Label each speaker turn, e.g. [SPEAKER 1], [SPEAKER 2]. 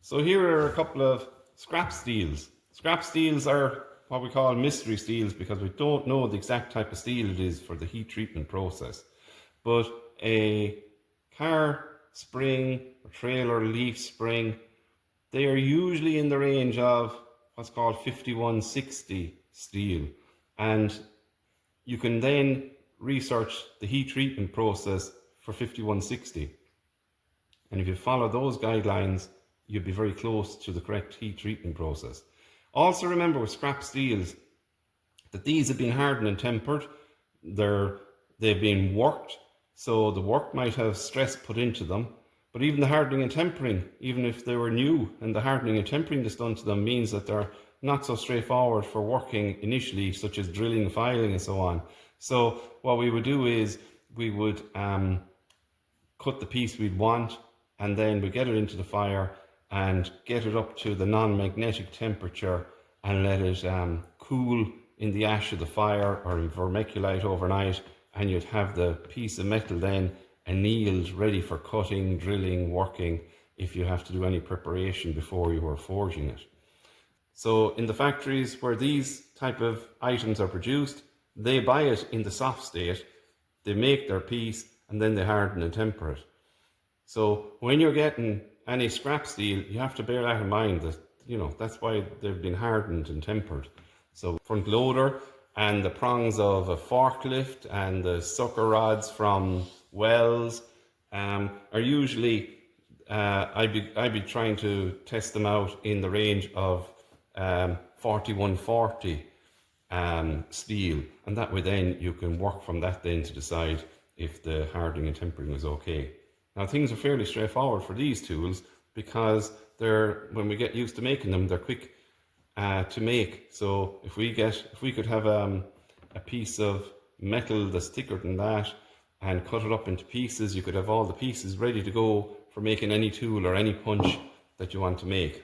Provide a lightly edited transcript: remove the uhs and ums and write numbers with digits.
[SPEAKER 1] So here are a couple of scrap steels. Scrap steels are what we call mystery steels because we don't know the exact type of steel it is for the heat treatment process. But a car spring, or trailer leaf spring, they are usually in the range of what's called 5160 steel. And you can then research the heat treatment process for 5160. And if you follow those guidelines, you'll be very close to the correct heat treatment process. Also remember with scrap steels that these have been hardened and tempered. They've been worked, so the work might have stress put into them. But even the hardening and tempering, even if they were new and the hardening and tempering that's done to them means that they're not so straightforward for working initially, such as drilling, filing and so on. So what we would do is we would cut the piece we'd want, and then we get it into the fire and get it up to the non-magnetic temperature and let it cool in the ash of the fire or in vermiculite overnight, and you'd have the piece of metal then annealed, ready for cutting, drilling, working, if you have to do any preparation before you are forging it. So in the factories where these type of items are produced, they buy it in the soft state, they make their piece, and then they harden and temper it. So when you're getting any scrap steel, you have to bear that in mind, that that's why they've been hardened and tempered. So front loader and the prongs of a forklift and the sucker rods from wells are usually, I'd be trying to test them out in the range of 4140 steel, and that way then you can work from that then to decide if the hardening and tempering is okay. Now things are fairly straightforward for these tools because when we get used to making them, they're quick to make. So if we could have a piece of metal that's thicker than that and cut it up into pieces, you could have all the pieces ready to go for making any tool or any punch that you want to make.